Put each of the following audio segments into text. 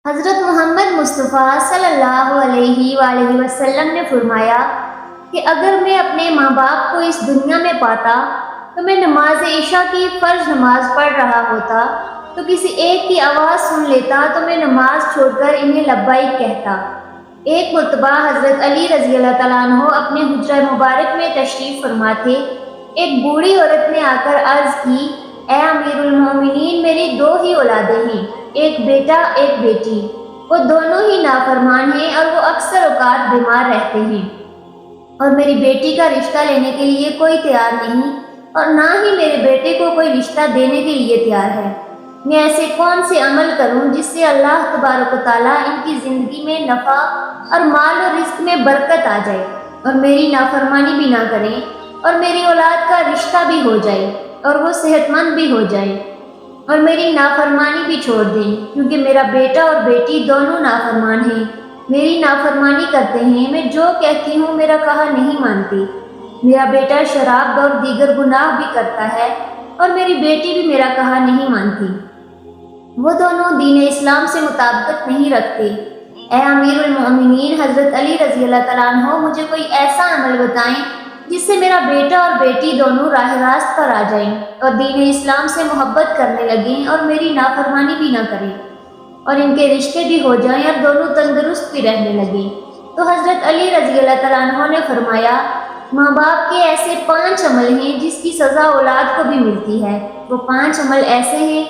حضرت محمد مصطفیٰ صلی اللہ علیہ وآلہ وسلم نے فرمایا کہ اگر میں اپنے ماں باپ کو اس دنیا میں پاتا تو میں نماز عشاء کی فرض نماز پڑھ رہا ہوتا تو کسی ایک کی آواز سن لیتا تو میں نماز چھوڑ کر انہیں لبیک کہتا۔ ایک مرتبہ حضرت علی رضی اللہ تعالیٰ عنہ اپنے حجرہ مبارک میں تشریف فرما تھے۔ ایک بوڑھی عورت نے آ کر عرض کی، اے امیر المومنین، میری 2 ہی اولادیں ہیں، ایک بیٹا ایک بیٹی، وہ دونوں ہی نافرمان ہیں اور وہ اکثر اوقات بیمار رہتے ہیں، اور میری بیٹی کا رشتہ لینے کے لیے کوئی تیار نہیں اور نہ ہی میرے بیٹے کو کوئی رشتہ دینے کے لیے تیار ہے۔ میں ایسے کون سے عمل کروں جس سے اللہ تبارک و تعالیٰ ان کی زندگی میں نفع اور مال و رزق میں برکت آ جائے اور میری نافرمانی بھی نہ کریں اور میری اولاد کا رشتہ بھی ہو جائے اور وہ صحت مند بھی ہو جائے اور میری نافرمانی بھی چھوڑ دیں، کیونکہ میرا بیٹا اور بیٹی دونوں نافرمان ہیں، میری نافرمانی کرتے ہیں، میں جو کہتی ہوں میرا کہا نہیں مانتی، میرا بیٹا شراب اور دیگر گناہ بھی کرتا ہے اور میری بیٹی بھی میرا کہا نہیں مانتی، وہ دونوں دین اسلام سے مطابقت نہیں رکھتے۔ اے امیر المومنین حضرت علی رضی اللہ تعالیٰ عنہ، مجھے کوئی ایسا عمل بتائیں جس سے میرا بیٹا اور بیٹی دونوں راہ راست پر آ جائیں اور دین اسلام سے محبت کرنے لگیں اور میری نافرمانی بھی نہ کریں اور ان کے رشتے بھی ہو جائیں اور دونوں تندرست بھی رہنے لگیں۔ تو حضرت علی رضی اللہ تعالیٰ عنہ نے فرمایا، ماں باپ کے ایسے 5 عمل ہیں جس کی سزا اولاد کو بھی ملتی ہے۔ وہ 5 عمل ایسے ہیں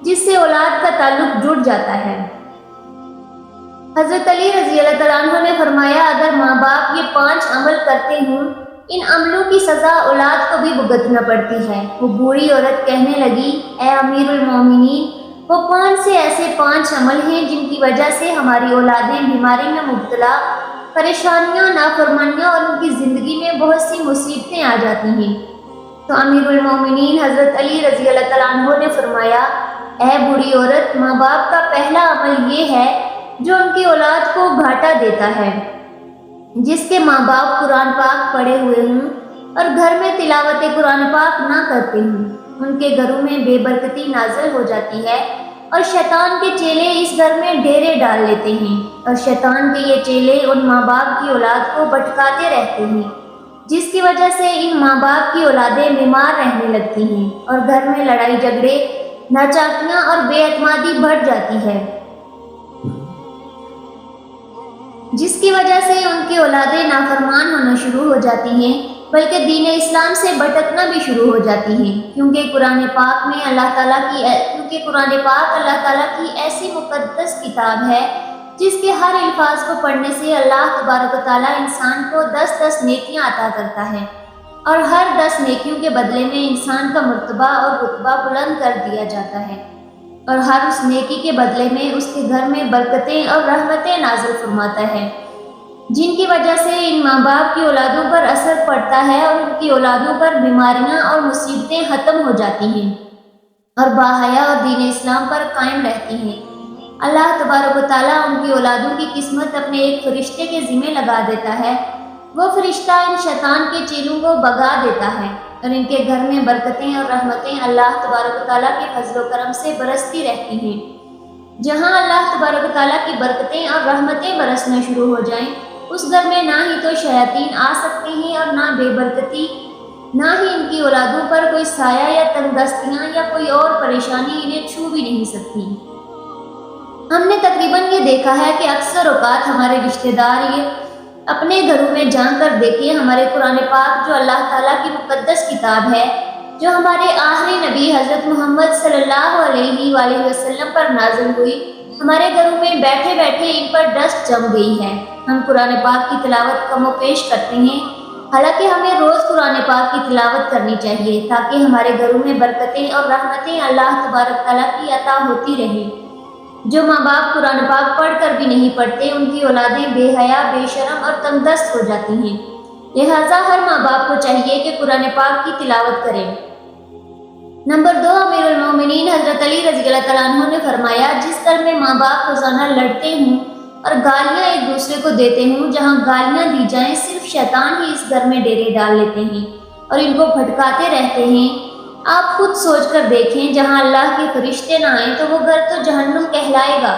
جس سے اولاد کا تعلق جڑ جاتا ہے۔ حضرت علی رضی اللہ تعالیٰ عنہ نے فرمایا، اگر ماں باپ یہ 5 عمل کرتے ہوں، ان عملوں کی سزا اولاد کو بھی بھگتنا پڑتی ہے۔ وہ بوڑھی عورت کہنے لگی، اے امیر المومنین، وہ کون سے ایسے 5 عمل ہیں جن کی وجہ سے ہماری اولادیں بیماری میں مبتلا، پریشانیاں، نافرمانیاں اور ان کی زندگی میں بہت سی مصیبتیں آ جاتی ہیں؟ تو امیر المومنین حضرت علی رضی اللہ تعالیٰ عنہ نے فرمایا، اے بوڑھی عورت، ماں باپ کا پہلا عمل یہ ہے جو ان کی اولاد کو گھاٹا دیتا ہے۔ جس کے ماں باپ قرآن پاک پڑھے ہوئے ہوں اور گھر میں تلاوت قرآن پاک نہ کرتے ہوں، ان کے گھروں میں بے برکتی نازل ہو جاتی ہے اور شیطان کے چیلے اس گھر میں ڈیرے ڈال لیتے ہیں، اور شیطان کے یہ چیلے ان ماں باپ کی اولاد کو بھٹکاتے رہتے ہیں، جس کی وجہ سے ان ماں باپ کی اولادیں بیمار رہنے لگتی ہیں اور گھر میں لڑائی جھگڑے، ناچاکیاں اور بے اعتمادی بڑھ جاتی ہے، جس کی وجہ سے ان کی اولادیں نافرمان ہونا شروع ہو جاتی ہیں، بلکہ دین اسلام سے بھٹکنا بھی شروع ہو جاتی ہیں، کیونکہ قرآن پاک اللہ تعالیٰ کی ایسی مقدس کتاب ہے جس کے ہر الفاظ کو پڑھنے سے اللہ تبارک و تعالیٰ انسان کو 10 نیکیاں عطا کرتا ہے، اور ہر 10 نیکیوں کے بدلے میں انسان کا مرتبہ اور رتبہ بلند کر دیا جاتا ہے، اور ہر اس نیکی کے بدلے میں اس کے گھر میں برکتیں اور رحمتیں نازل فرماتا ہے، جن کی وجہ سے ان ماں باپ کی اولادوں پر اثر پڑتا ہے اور ان کی اولادوں پر بیماریاں اور مصیبتیں ختم ہو جاتی ہیں اور باحیا اور دین اسلام پر قائم رہتی ہیں۔ اللہ تبارک و تعالیٰ ان کی اولادوں کی قسمت اپنے ایک فرشتے کے ذمہ لگا دیتا ہے، وہ فرشتہ ان شیطان کے چیلوں کو بھگا دیتا ہے اور ان کے گھر میں برکتیں اور رحمتیں اللہ تبارک و تعالیٰ کے فضل و کرم سے برستی رہتی ہیں۔ جہاں اللہ تبارک و تعالیٰ کی برکتیں اور رحمتیں برسنا شروع ہو جائیں، اس گھر میں نہ ہی تو شیاطین آ سکتے ہیں اور نہ بے برکتی، نہ ہی ان کی اولادوں پر کوئی سایہ یا تنگ دستیاں یا کوئی اور پریشانی انہیں چھو بھی نہیں سکتی۔ ہم نے تقریباً یہ دیکھا ہے کہ اکثر اوقات ہمارے رشتہ دار یہ اپنے گھروں میں جا کر دیکھیں، ہمارے قرآن پاک جو اللہ تعالیٰ کی مقدس کتاب ہے، جو ہمارے آخری نبی حضرت محمد صلی اللہ علیہ وآلہ وسلم پر نازل ہوئی، ہمارے گھروں میں بیٹھے بیٹھے ان پر ڈسٹ جم گئی ہے۔ ہم قرآن پاک کی تلاوت کم و پیش کرتے ہیں، حالانکہ ہمیں روز قرآن پاک کی تلاوت کرنی چاہیے تاکہ ہمارے گھروں میں برکتیں اور رحمتیں اللہ تبارک تعالیٰ کی عطا ہوتی رہیں۔ جو ماں باپ قرآن پاک پڑھ کر بھی نہیں پڑھتے، ان کی اولادیں بے حیا، بے شرم اور تنگ دست ہو جاتی ہیں، لہٰذا ہر ماں باپ کو چاہیے کہ قرآن پاک کی تلاوت کریں۔ نمبر 2، امیر المومنین حضرت علی رضی اللہ تعالیٰ عنہ نے فرمایا، جس گھر میں ماں باپ روزانہ لڑتے ہوں اور گالیاں ایک دوسرے کو دیتے ہوں، جہاں گالیاں دی جائیں صرف شیطان ہی اس گھر میں ڈیرے ڈال لیتے ہیں اور ان کو بھٹکاتے رہتے ہیں۔ آپ خود سوچ کر دیکھیں، جہاں اللہ کے فرشتے نہ آئیں تو وہ گھر تو جہنم کہلائے گا۔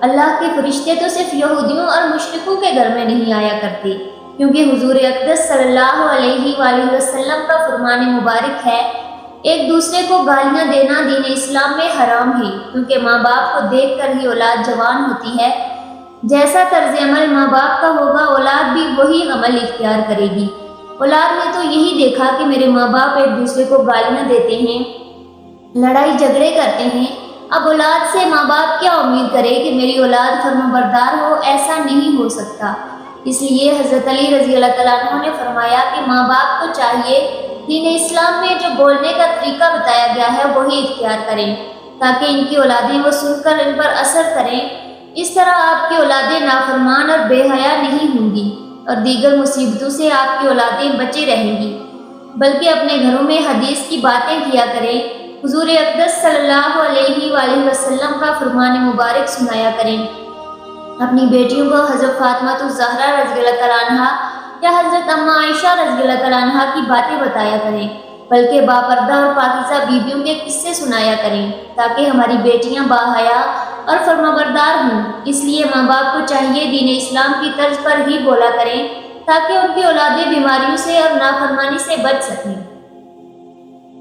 اللہ کے فرشتے تو صرف یہودیوں اور مشرکوں کے گھر میں نہیں آیا کرتے، کیونکہ حضور اقدس صلی اللہ علیہ وآلہ وسلم کا فرمان مبارک ہے، ایک دوسرے کو گالیاں دینا دین اسلام میں حرام ہے، کیونکہ ماں باپ کو دیکھ کر ہی اولاد جوان ہوتی ہے۔ جیسا طرز عمل ماں باپ کا ہوگا، اولاد بھی وہی عمل اختیار کرے گی۔ اولاد نے تو یہی دیکھا کہ میرے ماں باپ ایک دوسرے کو گالیاں دیتے ہیں، لڑائی جھگڑے کرتے ہیں، اب اولاد سے ماں باپ کیا امید کرے کہ میری اولاد فرمانبردار ہو؟ ایسا نہیں ہو سکتا۔ اس لیے حضرت علی رضی اللہ تعالیٰ عنہ نے فرمایا کہ ماں باپ کو چاہیے دین اسلام میں جو بولنے کا طریقہ بتایا گیا ہے وہی اختیار کریں، تاکہ ان کی اولادیں وہ سن کر ان پر اثر کریں۔ اس طرح آپ کی اولادیں نافرمان اور بے حیا نہیں ہوں گی، اور دیگر مصیبتوں سے آپ کی اولادیں بچے رہیں گی، بلکہ اپنے گھروں میں حدیث کی باتیں کیا کریں، حضور اقدس صلی اللہ علیہ وآلہ وسلم کا فرمان مبارک سنایا کریں۔ اپنی بیٹیوں کو حضرت فاطمہ الزہرا رضی اللہ تعالیٰ عنہا یا حضرت اما عائشہ رضی اللہ تعالیٰ عنہا کی باتیں بتایا کریں، بلکہ باپردہ اور پاکیزہ بیویوں کے قصے سنایا کریں، تاکہ ہماری بیٹیاں باحیا اور فرمانبردار ہوں۔ اس لیے ماں باپ کو چاہیے دین اسلام کی طرز پر ہی بولا کریں، تاکہ ان کی اولادیں بیماریوں سے اور نافرمانی سے بچ سکیں۔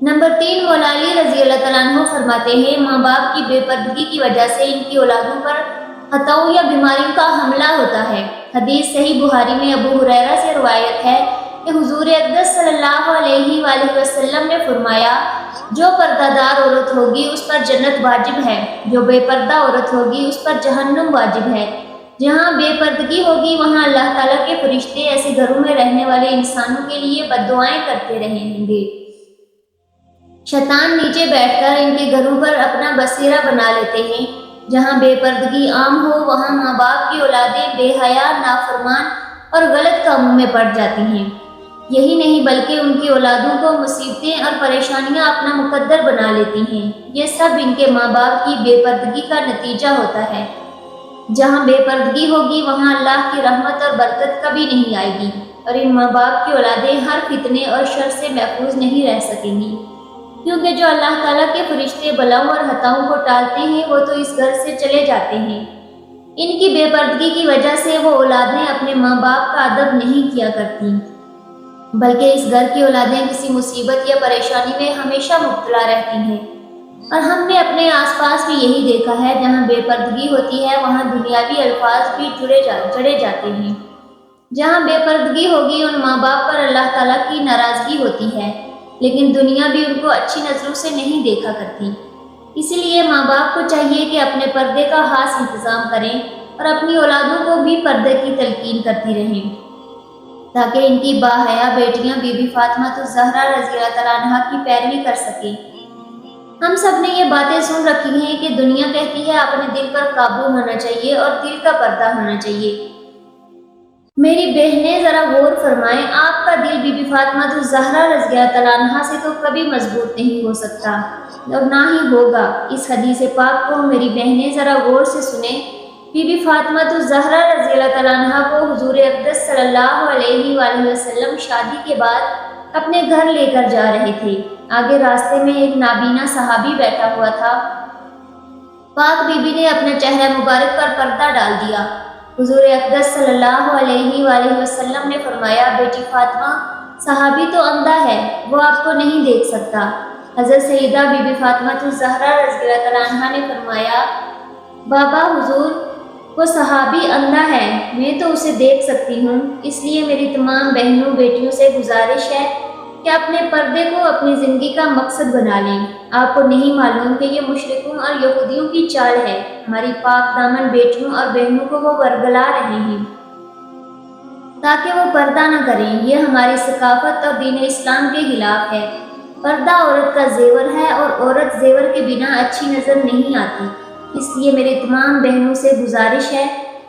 نمبر 3، مولا علی رضی اللہ تعالیٰ عنہ فرماتے ہیں، ماں باپ کی بے پردگی کی وجہ سے ان کی اولادوں پر خطاؤں یا بیماریوں کا حملہ ہوتا ہے۔ حدیث صحیح بخاری میں ابو ہریرہ سے روایت ہے کہ حضور اقدس صلی اللہ علیہ وآلہ وسلم نے فرمایا، جو پردہ دار عورت ہوگی اس پر جنت واجب ہے، جو بے پردہ عورت ہوگی اس پر جہنم واجب ہے۔ جہاں بے پردگی ہوگی وہاں اللہ تعالیٰ کے فرشتے ایسے گھروں میں رہنے والے انسانوں کے لیے بد دعائیں کرتے رہیں گے۔ شیطان نیچے بیٹھ کر ان کے گھروں پر اپنا بسیرا بنا لیتے ہیں۔ جہاں بے پردگی عام ہو وہاں ماں باپ کی اولادیں بے حیا، نافرمان اور غلط کاموں میں پڑ جاتی ہیں۔ یہی نہیں بلکہ ان کی اولادوں کو مصیبتیں اور پریشانیاں اپنا مقدر بنا لیتی ہیں۔ یہ سب ان کے ماں باپ کی بے پردگی کا نتیجہ ہوتا ہے۔ جہاں بے پردگی ہوگی وہاں اللہ کی رحمت اور برکت کبھی نہیں آئے گی، اور ان ماں باپ کی اولادیں ہر فتنے اور شر سے محفوظ نہیں رہ سکیں گی، کیونکہ جو اللہ تعالیٰ کے فرشتے بلاؤں اور خطاؤں کو ٹالتے ہیں وہ تو اس گھر سے چلے جاتے ہیں۔ ان کی بے پردگی کی وجہ سے وہ اولادیں اپنے ماں باپ کا ادب نہیں کیا کرتی، بلکہ اس گھر کی اولادیں کسی مصیبت یا پریشانی میں ہمیشہ مبتلا رہتی ہیں۔ اور ہم نے اپنے آس پاس بھی یہی دیکھا ہے، جہاں بے پردگی ہوتی ہے وہاں دنیاوی الفاظ بھی جڑے جاتے ہیں۔ جہاں بے پردگی ہوگی ان ماں باپ پر اللہ تعالیٰ کی ناراضگی ہوتی ہے، لیکن دنیا بھی ان کو اچھی نظروں سے نہیں دیکھا کرتی۔ اسی لیے ماں باپ کو چاہیے کہ اپنے پردے کا خاص انتظام کریں اور اپنی اولادوں کو بھی پردے کی تلقین کرتی رہیں، تاکہ ان کی باحیا بیٹیاں بی بی فاطمہ الزہرا رضی اللہ تعالیٰ عنہا کی پیروی کر سکیں۔ ہم سب نے یہ باتیں سن رکھی ہیں کہ دنیا کہتی ہے اپنے دل پر قابو ہونا چاہیے اور دل کا پردہ ہونا چاہیے۔ میری بہنیں ذرا غور فرمائیں، آپ کا دل بی بی فاطمہ الزہرا رضی اللہ تعالیٰ عنہا سے تو کبھی مضبوط نہیں ہو سکتا اور نہ ہی ہوگا۔ اس حدیث پاک کو میری بہنیں ذرا غور سے سنیں۔ بی بی فاطمہ الزہرا رضی اللہ تعالیٰ عنہا کو حضور اقدس صلی اللہ علیہ وآلہ وسلم شادی کے بعد اپنے گھر لے کر جا رہے تھے۔ آگے راستے میں ایک نابینا صحابی بیٹھا ہوا تھا۔ پاک بی بی نے اپنا چہرہ مبارک پر پردہ ڈال دیا۔ حضور اقدس صلی اللہ علیہ وآلہ وسلم نے فرمایا، بیٹی فاطمہ، صحابی تو اندھا ہے، وہ آپ کو نہیں دیکھ سکتا۔ حضرت سیدہ بی بی فاطمہ الزہرا رضی اللہ تعالیٰ عنہا نے فرمایا، بابا حضور، وہ صحابی اندھا ہے، میں تو اسے دیکھ سکتی ہوں۔ اس لیے میری تمام بہنوں بیٹیوں سے گزارش ہے کہ اپنے پردے کو اپنی زندگی کا مقصد بنا لیں۔ آپ کو نہیں معلوم کہ یہ مشرکوں اور یہودیوں کی چال ہے، ہماری پاک دامن بیٹیوں اور بہنوں کو وہ ورگلا رہے ہیں تاکہ وہ پردہ نہ کریں۔ یہ ہماری ثقافت اور دین اسلام کے خلاف ہے۔ پردہ عورت کا زیور ہے اور عورت زیور کے بنا اچھی نظر نہیں آتی۔ اس لیے میری تمام بہنوں سے گزارش ہے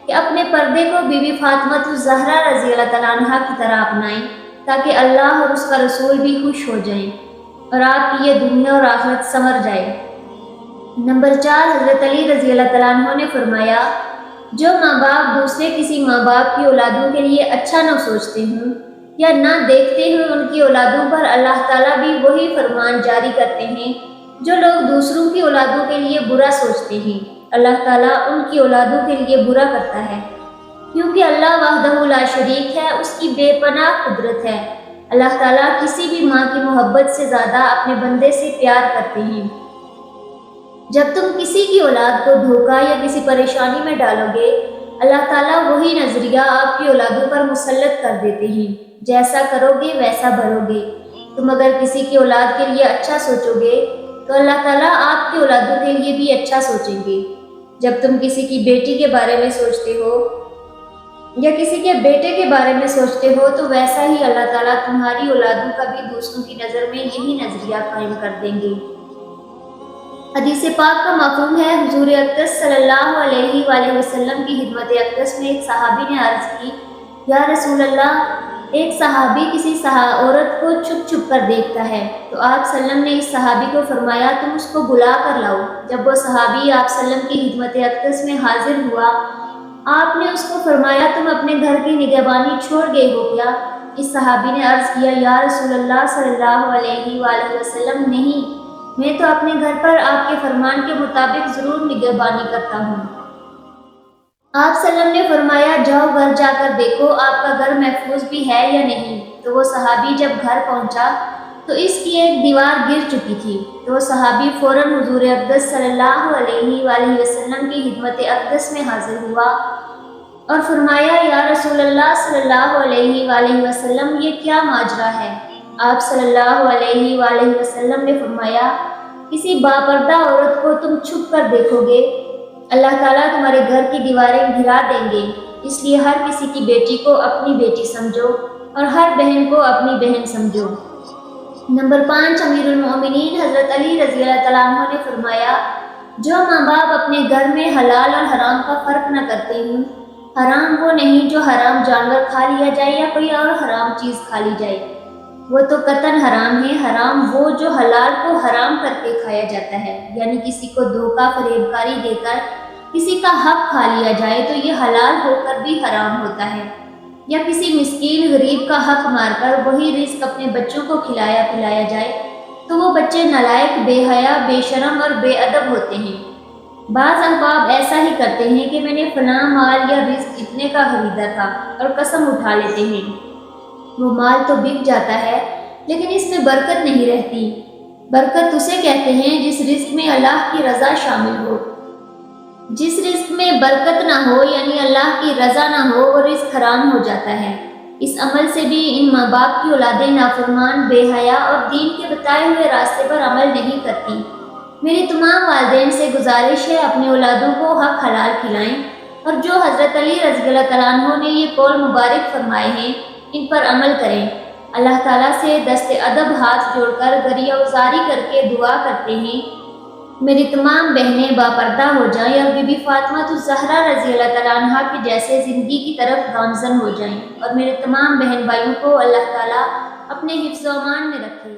کہ اپنے پردے کو بی بی فاطمہ الزہرا رضی اللہ تعالیٰ عنہا کی طرح اپنائیں، تاکہ اللہ اور اس کا رسول بھی خوش ہو جائیں اور آپ کی یہ دنیا اور آخرت سنور جائے۔ نمبر 4، حضرت علی رضی اللہ تعالیٰ عنہ نے فرمایا، جو ماں باپ دوسرے کسی ماں باپ کی اولادوں کے لیے اچھا نہ سوچتے ہوں یا نہ دیکھتے ہوں، ان کی اولادوں پر اللہ تعالیٰ بھی وہی فرمان جاری کرتے ہیں جو لوگ دوسروں کی اولادوں کے لیے برا سوچتے ہیں۔ اللہ تعالیٰ ان کی اولادوں کے لیے برا کرتا ہے، کیونکہ اللہ وحدہ لا شریک ہے، اس کی بے پناہ قدرت ہے۔ اللہ تعالیٰ کسی بھی ماں کی محبت سے زیادہ اپنے بندے سے پیار کرتے ہیں۔ جب تم کسی کی اولاد کو دھوکہ یا کسی پریشانی میں ڈالو گے، اللہ تعالیٰ وہی نظریہ آپ کی اولادوں پر مسلط کر دیتے ہیں۔ جیسا کرو گے ویسا بھرو گے۔ تم اگر کسی کی اولاد کے لیے اچھا سوچو گے تو اللہ تعالیٰ آپ کی اولادوں کے لیے بھی اچھا سوچیں گے۔ جب تم کسی کی بیٹی کے بارے میں سوچتے ہو یا کسی کے بیٹے کے بارے میں سوچتے ہو تو ویسا ہی اللہ تعالیٰ تمہاری اولادوں کا بھی دوسروں کی نظر میں یہی نظریہ قائم کر دیں گے۔ حدیث پاک کا مفہوم ہے، حضور اقدس صلی اللہ علیہ وآلہ وسلم کی خدمت اقدس میں ایک صحابی نے عرض کی، یا رسول اللہ، ایک صحابی کسی عورت کو چھپ چھپ کر دیکھتا ہے، تو آپ صلی اللہ علیہ وسلم نے اس صحابی کو فرمایا تم اس کو بلا کر لاؤ۔ جب وہ صحابی آپ صلی اللہ علیہ وسلم کی خدمت اقدس میں حاضر ہوا، آپ نے اس کو فرمایا تم اپنے گھر کی نگہبانی چھوڑ گئے ہو کیا؟ اس صحابی نے عرض کیا، یا رسول اللہ صلی اللہ علیہ وآلہ وسلم، نہیں، میں تو اپنے گھر پر آپ کے فرمان کے مطابق ضرور نگہبانی کرتا ہوں۔ آپ صلی اللہ علیہ وسلم نے فرمایا جاؤ گھر جا کر دیکھو آپ کا گھر محفوظ بھی ہے یا نہیں۔ تو وہ صحابی جب گھر پہنچا تو اس کی ایک دیوار گر چکی تھی، تو وہ صحابی فوراً حضور اقدس صلی اللہ علیہ وآلہ وسلم کی خدمت اقدس میں حاضر ہوا اور فرمایا، یا رسول اللہ صلی اللہ علیہ وآلہ وسلم، یہ کیا ماجرا ہے؟ آپ صلی اللہ علیہ وآلہ وسلم نے فرمایا، کسی باپردہ عورت کو تم چھپ کر دیکھو گے، اللہ تعالیٰ تمہارے گھر کی دیواریں گرا دیں گے۔ اس لیے ہر کسی کی بیٹی کو اپنی بیٹی سمجھو اور ہر بہن کو اپنی بہن سمجھو۔ نمبر 5، امیر المومنین حضرت علی رضی اللہ تعالیٰ عنہ نے فرمایا، جو ماں باپ اپنے گھر میں حلال اور حرام کا فرق نہ کرتے ہوں، حرام وہ نہیں جو حرام جانور کھا لیا جائے یا کوئی اور حرام چیز کھا لی جائے، وہ تو قطعاً حرام ہے۔ حرام وہ جو حلال کو حرام کر کے کھایا جاتا ہے، یعنی کسی کو دھوکہ فریب کاری دے کر کسی کا حق کھا لیا جائے تو یہ حلال ہو کر بھی حرام ہوتا ہے، یا کسی مسکین غریب کا حق مار کر وہی رزق اپنے بچوں کو کھلایا پلایا جائے تو وہ بچے نالائق، بے حیا، بے شرم اور بے ادب ہوتے ہیں۔ بعض احباب ایسا ہی کرتے ہیں کہ میں نے فلاں مال یا رزق اتنے کا خریدا تھا اور قسم اٹھا لیتے ہیں، وہ مال تو بک جاتا ہے لیکن اس میں برکت نہیں رہتی۔ برکت اسے کہتے ہیں جس رزق میں اللہ کی رضا شامل ہو۔ جس رزق میں برکت نہ ہو یعنی اللہ کی رضا نہ ہو، وہ رزق حرام ہو جاتا ہے۔ اس عمل سے بھی ان ماں باپ کی اولادیں نافرمان، بے حیا اور دین کے بتائے ہوئے راستے پر عمل نہیں کرتی۔ میری تمام والدین سے گزارش ہے اپنے اولادوں کو حق حلال کھلائیں، اور جو حضرت علی رضی اللہ تعالیٰ عنہ نے یہ قول مبارک فرمائے ہیں ان پر عمل کریں۔ اللہ تعالیٰ سے دست ادب ہاتھ جوڑ کر گریہ وزاری کر کے دعا کرتے ہیں میری تمام بہنیں باپردہ ہو جائیں اور بی بی فاطمہ الزہرا رضی اللہ تعالیٰ عنہ کے جیسے زندگی کی طرف گامزن ہو جائیں، اور میرے تمام بہن بھائیوں کو اللہ تعالیٰ اپنے حفظ و امان میں رکھے۔